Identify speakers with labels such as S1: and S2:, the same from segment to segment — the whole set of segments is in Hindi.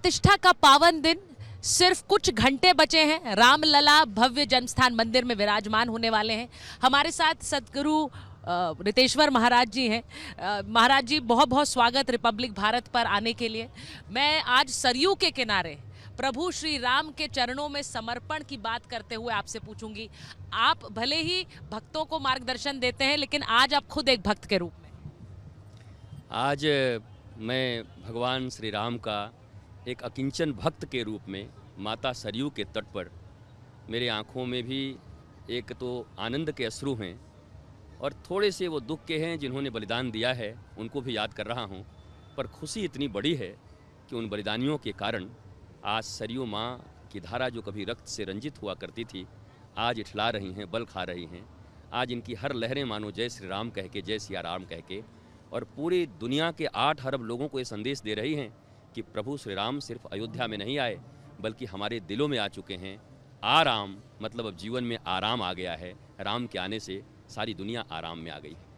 S1: प्रतिष्ठा का पावन दिन सिर्फ कुछ घंटे बचे हैं। रामलला भव्य जन्मस्थान मंदिर में विराजमान होने वाले हैं। हमारे साथ सदगुरु रितेश्वर महाराज जी हैं। महाराज जी, बहुत बहुत स्वागत रिपब्लिक भारत पर आने के लिए। मैं आज सरयू के किनारे प्रभु श्री राम के चरणों में समर्पण की बात करते हुए आपसे पूछूंगी, आप भले ही भक्तों को मार्गदर्शन देते हैं, लेकिन आज आप खुद एक भक्त के रूप में।
S2: आज मैं भगवान श्री राम का एक अकिंचन भक्त के रूप में माता सरयू के तट पर, मेरे आँखों में भी एक तो आनंद के अश्रु हैं और थोड़े से वो दुख के हैं जिन्होंने बलिदान दिया है, उनको भी याद कर रहा हूँ। पर खुशी इतनी बड़ी है कि उन बलिदानियों के कारण आज सरयू माँ की धारा जो कभी रक्त से रंजित हुआ करती थी, आज इठला रही हैं, बल खा रही हैं। आज इनकी हर लहरें मानो जय श्री राम कह के, जय सिया राम कह के, और पूरी दुनिया के 8 अरब लोगों को ये संदेश दे रही हैं कि प्रभु श्री राम सिर्फ अयोध्या में नहीं आए, बल्कि हमारे दिलों में आ चुके हैं। आराम मतलब अब जीवन में आराम आ गया है। राम के आने से सारी दुनिया आराम में आ गई है।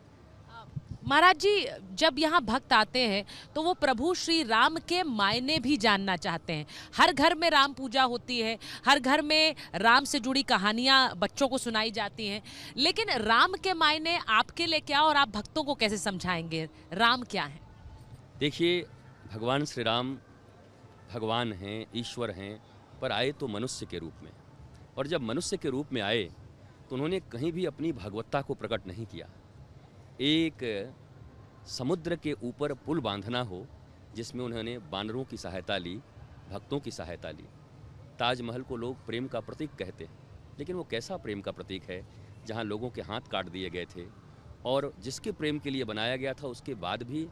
S1: महाराज जी, जब यहाँ भक्त आते हैं तो वो प्रभु श्री राम के मायने भी जानना चाहते हैं। हर घर में राम पूजा होती है, हर घर में राम से जुड़ी कहानियाँ बच्चों को सुनाई जाती हैं, लेकिन राम के मायने आपके लिए क्या, और आप भक्तों को कैसे समझाएंगे राम क्या है?
S2: देखिए, भगवान श्री राम भगवान हैं, ईश्वर हैं, पर आए तो मनुष्य के रूप में। और जब मनुष्य के रूप में आए तो उन्होंने कहीं भी अपनी भगवत्ता को प्रकट नहीं किया। एक समुद्र के ऊपर पुल बांधना हो, जिसमें उन्होंने बानरों की सहायता ली, भक्तों की सहायता ली। ताजमहल को लोग प्रेम का प्रतीक कहते हैं, लेकिन वो कैसा प्रेम का प्रतीक है जहाँ लोगों के हाथ काट दिए गए थे, और जिसके प्रेम के लिए बनाया गया था उसके बाद भी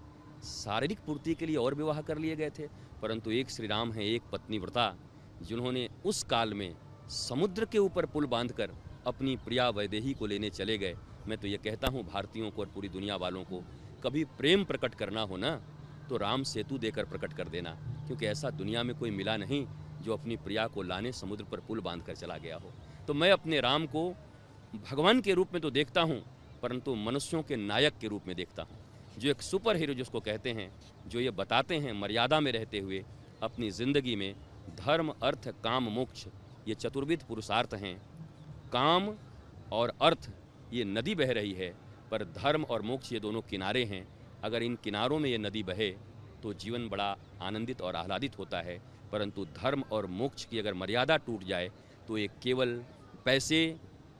S2: शारीरिक पूर्ति के लिए और विवाह कर लिए गए थे। परंतु एक श्री राम है, एक पत्नी व्रता, जिन्होंने उस काल में समुद्र के ऊपर पुल बांधकर अपनी प्रिया वैदेही को लेने चले गए। मैं तो ये कहता हूँ भारतीयों को और पूरी दुनिया वालों को, कभी प्रेम प्रकट करना हो ना तो राम सेतु देकर प्रकट कर देना, क्योंकि ऐसा दुनिया में कोई मिला नहीं जो अपनी प्रिया को लाने समुद्र पर पुल बांध कर चला गया हो। तो मैं अपने राम को भगवान के रूप में तो देखता हूँ, परंतु मनुष्यों के नायक के रूप में देखता हूँ, जो एक सुपर हीरो जिसको कहते हैं, जो ये बताते हैं मर्यादा में रहते हुए अपनी ज़िंदगी में धर्म, अर्थ, काम, मोक्ष, ये चतुर्विध पुरुषार्थ हैं। काम और अर्थ ये नदी बह रही है, पर धर्म और मोक्ष ये दोनों किनारे हैं। अगर इन किनारों में ये नदी बहे तो जीवन बड़ा आनंदित और आह्लादित होता है, परंतु धर्म और मोक्ष की अगर मर्यादा टूट जाए तो ये केवल पैसे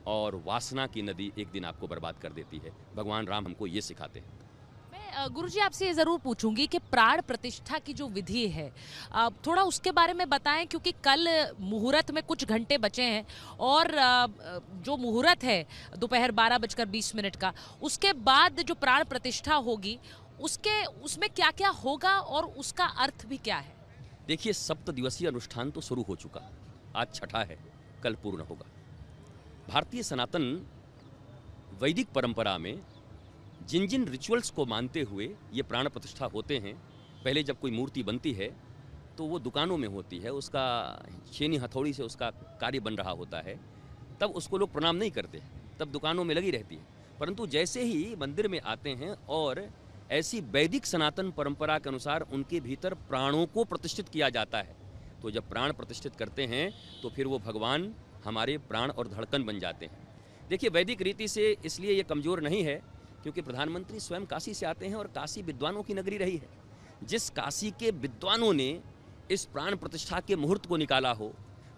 S2: और वासना की नदी एक दिन आपको बर्बाद कर देती है। भगवान राम हमको ये सिखाते हैं।
S1: गुरुजी, आपसे ये ज़रूर पूछूंगी कि प्राण प्रतिष्ठा की जो विधि है, थोड़ा उसके बारे में बताएं, क्योंकि कल मुहूर्त में कुछ घंटे बचे हैं और जो मुहूर्त है दोपहर 12:20 का, उसके बाद जो प्राण प्रतिष्ठा होगी उसमें क्या क्या होगा और उसका अर्थ भी क्या है?
S2: देखिए, 7 दिवसीय अनुष्ठान तो शुरू हो चुका, आज 6ठा है, कल पूर्ण होगा। भारतीय सनातन वैदिक परंपरा में जिन जिन रिचुअल्स को मानते हुए ये प्राण प्रतिष्ठा होते हैं, पहले जब कोई मूर्ति बनती है तो वो दुकानों में होती है, उसका छेनी हथौड़ी से उसका कार्य बन रहा होता है, तब उसको लोग प्रणाम नहीं करते, तब दुकानों में लगी रहती है। परंतु जैसे ही मंदिर में आते हैं और ऐसी वैदिक सनातन परंपरा के अनुसार उनके भीतर प्राणों को प्रतिष्ठित किया जाता है, तो जब प्राण प्रतिष्ठित करते हैं तो फिर वो भगवान हमारे प्राण और धड़कन बन जाते हैं। देखिए, वैदिक रीति से इसलिए ये कमज़ोर नहीं है क्योंकि प्रधानमंत्री स्वयं काशी से आते हैं और काशी विद्वानों की नगरी रही है। जिस काशी के विद्वानों ने इस प्राण प्रतिष्ठा के मुहूर्त को निकाला हो,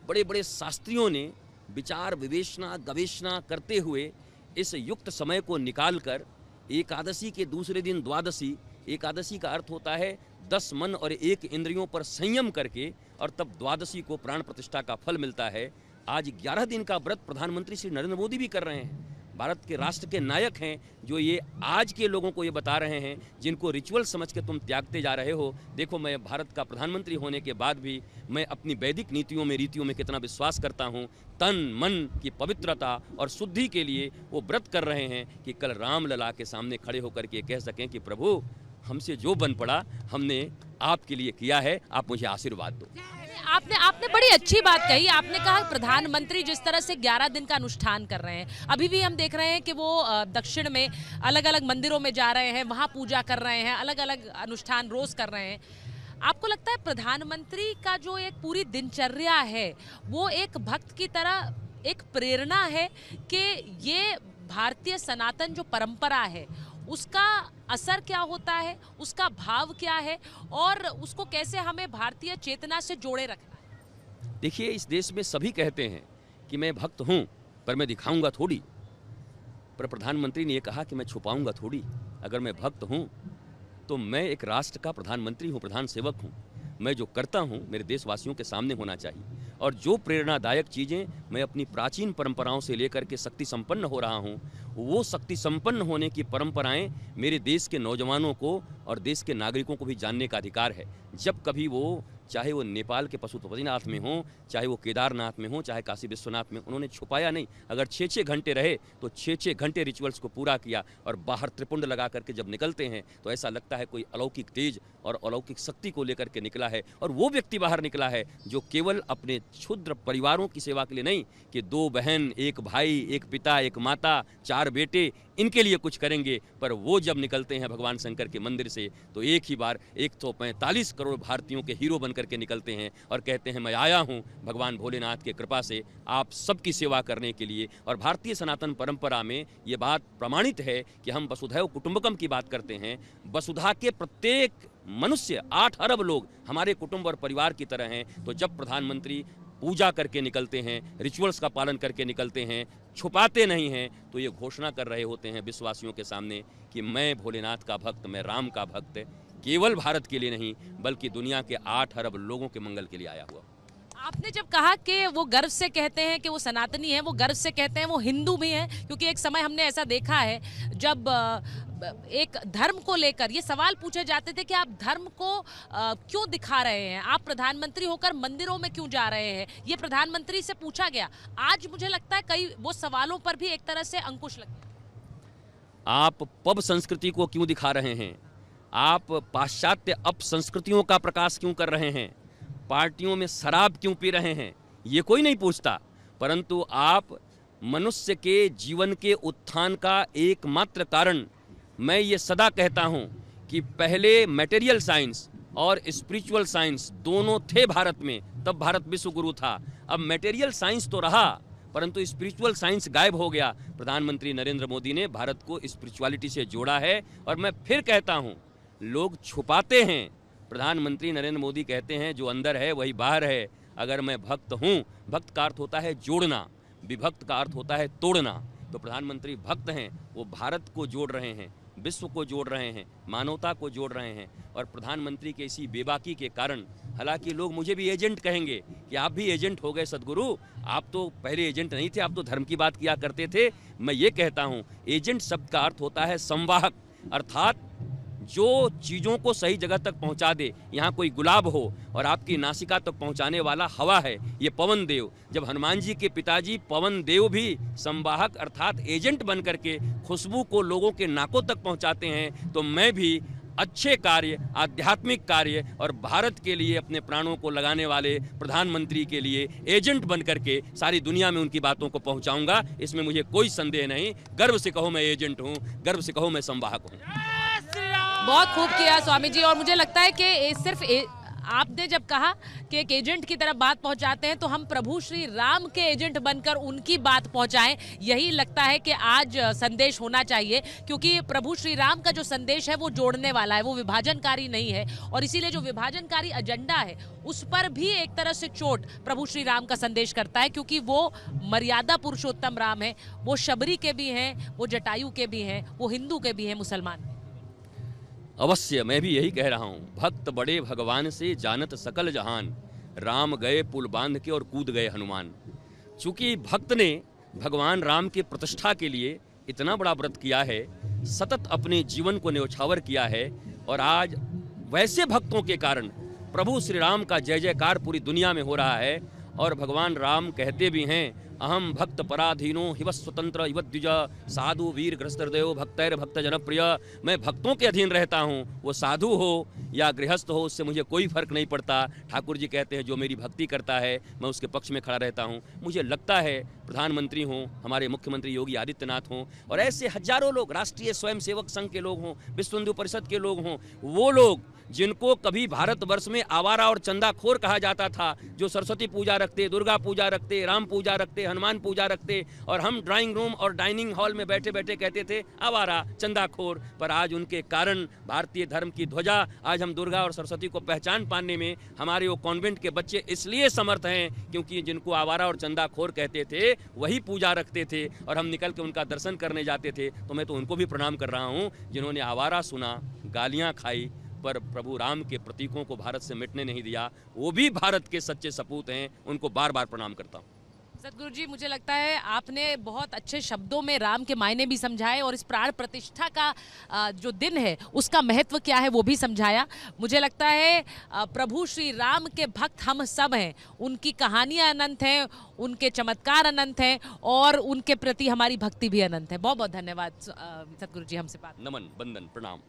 S2: बड़े बड़े शास्त्रियों ने विचार विवेचना गवेषणा करते हुए इस युक्त समय को निकालकर एकादशी के दूसरे दिन द्वादशी, एकादशी का अर्थ होता है 10 मन और 1 इंद्रियों पर संयम करके, और तब द्वादशी को प्राण प्रतिष्ठा का फल मिलता है। आज 11 दिन का व्रत प्रधानमंत्री श्री नरेंद्र मोदी भी कर रहे हैं। भारत के राष्ट्र के नायक हैं, जो ये आज के लोगों को ये बता रहे हैं जिनको रिचुअल समझ के तुम त्यागते जा रहे हो। देखो, मैं भारत का प्रधानमंत्री होने के बाद भी मैं अपनी वैदिक नीतियों में, रीतियों में कितना विश्वास करता हूँ। तन मन की पवित्रता और शुद्धि के लिए वो व्रत कर रहे हैं कि कल रामलला के सामने खड़े होकर के कह सकें कि प्रभु, हमसे जो बन पड़ा हमने आपके लिए किया है, आप मुझे आशीर्वाद दो।
S1: आपने बड़ी अच्छी बात कही। आपने कहा प्रधानमंत्री जिस तरह से 11 दिन का अनुष्ठान कर रहे हैं, अभी भी हम देख रहे हैं कि वो दक्षिण में अलग अलग मंदिरों में जा रहे हैं, वहाँ पूजा कर रहे हैं, अलग अलग अनुष्ठान रोज कर रहे हैं। आपको लगता है प्रधानमंत्री का जो एक पूरी दिनचर्या है वो एक भक्त की तरह एक प्रेरणा है कि ये भारतीय सनातन जो परंपरा है उसका असर क्या होता है, उसका भाव क्या है और उसको कैसे हमें भारतीय चेतना से जोड़े रखना है?
S2: देखिए, इस देश में सभी कहते हैं कि मैं भक्त हूं, पर मैं दिखाऊंगा थोड़ी। पर प्रधानमंत्री ने यह कहा कि मैं छुपाऊंगा थोड़ी। अगर मैं भक्त हूं तो मैं एक राष्ट्र का प्रधानमंत्री हूं, प्रधान सेवक हूं। मैं जो करता हूं मेरे देशवासियों के सामने होना चाहिए, और जो प्रेरणादायक चीज़ें मैं अपनी प्राचीन परंपराओं से लेकर के शक्ति संपन्न हो रहा हूं, वो शक्ति संपन्न होने की परंपराएं मेरे देश के नौजवानों को और देश के नागरिकों को भी जानने का अधिकार है। जब कभी वो, चाहे वो नेपाल के पशुपतिनाथ में हो, चाहे वो केदारनाथ में हो, चाहे काशी विश्वनाथ में, उन्होंने छुपाया नहीं। अगर 6-6 घंटे रहे तो 6-6 घंटे रिचुअल्स को पूरा किया, और बाहर त्रिपुंड लगा करके जब निकलते हैं तो ऐसा लगता है कोई अलौकिक तेज और अलौकिक शक्ति को लेकर के निकला है। और वो व्यक्ति बाहर निकला है जो केवल अपने क्षुद्र परिवारों की सेवा के लिए नहीं, कि 2 बहन, 1 भाई, 1 पिता, 1 माता, 4 बेटे, इनके लिए कुछ करेंगे। पर वो जब निकलते हैं भगवान शंकर के मंदिर से तो एक ही बार 145 करोड़ भारतीयों के हीरो बन करके निकलते हैं और कहते हैं मैं आया हूं भगवान भोलेनाथ के कृपा से आप सबकी सेवा करने के लिए। और भारतीय सनातन परंपरा में ये बात प्रमाणित है कि हम वसुधैव कुटुंबकम की बात करते हैं। वसुधा के प्रत्येक मनुष्य, 8 अरब लोग हमारे कुटुंब और परिवार की तरह हैं। तो जब प्रधानमंत्री पूजा करके निकलते हैं, रिचुअल्स का पालन करके निकलते हैं, छुपाते नहीं हैं, तो ये घोषणा कर रहे होते हैं विश्ववासियों के सामने कि मैं भोलेनाथ का भक्त, मैं राम का भक्त, केवल भारत के लिए नहीं बल्कि दुनिया के 8 अरब लोगों के मंगल के लिए आया हुआ।
S1: आपने जब कहा कि वो गर्व से कहते हैं कि वो सनातनी है, वो गर्व से कहते हैं वो हिंदू भी हैं, क्योंकि एक समय हमने ऐसा देखा है जब एक धर्म को लेकर ये सवाल पूछे जाते थे कि आप धर्म को क्यों दिखा रहे हैं, आप प्रधानमंत्री होकर मंदिरों में क्यों जा रहे हैं, ये प्रधानमंत्री से पूछा गया। आज मुझे लगता है कई वो सवालों पर भी एक तरह से अंकुश लग गया।
S2: आप पब संस्कृति को क्यों दिखा रहे हैं, आप पाश्चात्य अपसंस्कृतियों का प्रकाश क्यों कर रहे हैं, पार्टियों में शराब क्यों पी रहे हैं, ये कोई नहीं पूछता। परंतु आप मनुष्य के जीवन के उत्थान का एकमात्र कारण, मैं ये सदा कहता हूं कि पहले मटेरियल साइंस और स्पिरिचुअल साइंस दोनों थे भारत में, तब भारत विश्व गुरु था। अब मटेरियल साइंस तो रहा परंतु स्पिरिचुअल साइंस गायब हो गया। प्रधानमंत्री नरेंद्र मोदी ने भारत को स्पिरिचुअलिटी से जोड़ा है। और मैं फिर कहता हूं, लोग छुपाते हैं, प्रधानमंत्री नरेंद्र मोदी कहते हैं जो अंदर है वही बाहर है। अगर मैं भक्त हूं, भक्त का अर्थ होता है जोड़ना, विभक्त का अर्थ होता है तोड़ना। तो प्रधानमंत्री भक्त हैं, वो भारत को जोड़ रहे हैं, विश्व को जोड़ रहे हैं, मानवता को जोड़ रहे हैं। और प्रधानमंत्री के इसी बेबाकी के कारण, हालांकि लोग मुझे भी एजेंट कहेंगे कि आप भी एजेंट हो गए सदगुरु, आप तो पहले एजेंट नहीं थे, आप तो धर्म की बात किया करते थे। मैं ये कहता हूँ, एजेंट शब्द का अर्थ होता है संवाहक, अर्थात जो चीज़ों को सही जगह तक पहुंचा दे। यहाँ कोई गुलाब हो और आपकी नासिका तक पहुंचाने वाला हवा है, ये पवन देव। जब हनुमान जी के पिताजी पवन देव भी संवाहक अर्थात एजेंट बन करके खुशबू को लोगों के नाकों तक पहुंचाते हैं, तो मैं भी अच्छे कार्य, आध्यात्मिक कार्य और भारत के लिए अपने प्राणों को लगाने वाले प्रधानमंत्री के लिए एजेंट बन करके सारी दुनिया में उनकी बातों को पहुंचाऊंगा। इसमें मुझे कोई संदेह नहीं। गर्व से कहो मैं एजेंट हूं, गर्व से कहो मैं संवाहक हूं।
S1: बहुत खूब किया स्वामी जी। और मुझे लगता है कि सिर्फ आपने जब कहा कि एक एजेंट की तरफ बात पहुंचाते हैं, तो हम प्रभु श्री राम के एजेंट बनकर उनकी बात पहुंचाएं, यही लगता है कि आज संदेश होना चाहिए। क्योंकि प्रभु श्री राम का जो संदेश है वो जोड़ने वाला है, वो विभाजनकारी नहीं है। और इसीलिए जो विभाजनकारी एजेंडा है उस पर भी एक तरह से चोट प्रभु श्री राम का संदेश करता है, क्योंकि वो मर्यादा पुरुषोत्तम राम है। वो शबरी के भी हैं, वो जटायु के भी हैं, वो हिंदू के भी हैं, मुसलमान।
S2: अवश्य, मैं भी यही कह रहा हूँ। भक्त बड़े भगवान से जानत सकल जहान, राम गए पुल बांध के और कूद गए हनुमान। चूंकि भक्त ने भगवान राम की प्रतिष्ठा के लिए इतना बड़ा व्रत किया है, सतत अपने जीवन को न्यौछावर किया है, और आज वैसे भक्तों के कारण प्रभु श्री राम का जय जयकार पूरी दुनिया में हो रहा है। और भगवान राम कहते भी हैं, अहम भक्त पराधीनो हिव स्वतंत्र इव द्विज साधु वीर ग्रस्तदेव भक्तैर भक्त जनप्रिय। मैं भक्तों के अधीन रहता हूँ, वो साधु हो या गृहस्थ हो, उससे मुझे कोई फर्क नहीं पड़ता। ठाकुर जी कहते हैं जो मेरी भक्ति करता है मैं उसके पक्ष में खड़ा रहता हूँ। मुझे लगता है प्रधानमंत्री हों, हमारे मुख्यमंत्री योगी आदित्यनाथ हों, और ऐसे हजारों लोग, राष्ट्रीय स्वयंसेवक संघ के लोग हों, विश्व हिंदू परिषद के लोग हों, वो लोग जिनको कभी भारतवर्ष में आवारा और चंदाखोर कहा जाता था, जो सरस्वती पूजा रखते, दुर्गा पूजा रखते, राम पूजा रखते, हनुमान पूजा रखते, और हम ड्राइंग रूम और डाइनिंग हॉल में बैठे बैठे कहते थे आवारा चंदाखोर, पर आज उनके कारण भारतीय धर्म की ध्वजा, आज हम दुर्गा और सरस्वती को पहचान पाने में हमारे वो कॉन्वेंट के बच्चे इसलिए समर्थ हैं क्योंकि जिनको आवारा और चंदाखोर कहते थे वही पूजा रखते थे, और हम निकल के उनका दर्शन करने जाते थे। तो मैं तो उनको भी प्रणाम कर रहा हूँ जिन्होंने आवारा सुना, गालियाँ खाई, पर प्रभु राम के प्रतीकों को भारत से मिटने नहीं दिया। वो भी भारत के सच्चे सपूत हैं, उनको बार बार प्रणाम करता हूँ।
S1: सदगुरु जी, मुझे लगता है आपने बहुत अच्छे शब्दों में राम के मायने भी समझाए और इस प्राण प्रतिष्ठा का जो दिन है उसका महत्व क्या है वो भी समझाया। मुझे लगता है प्रभु श्री राम के भक्त हम सब हैं, उनकी कहानियां अनंत हैं, उनके चमत्कार अनंत हैं, और उनके प्रति हमारी भक्ति भी अनंत है। बहुत बहुत धन्यवाद सदगुरु जी हमसे बात।
S2: नमन, बंदन, प्रणाम।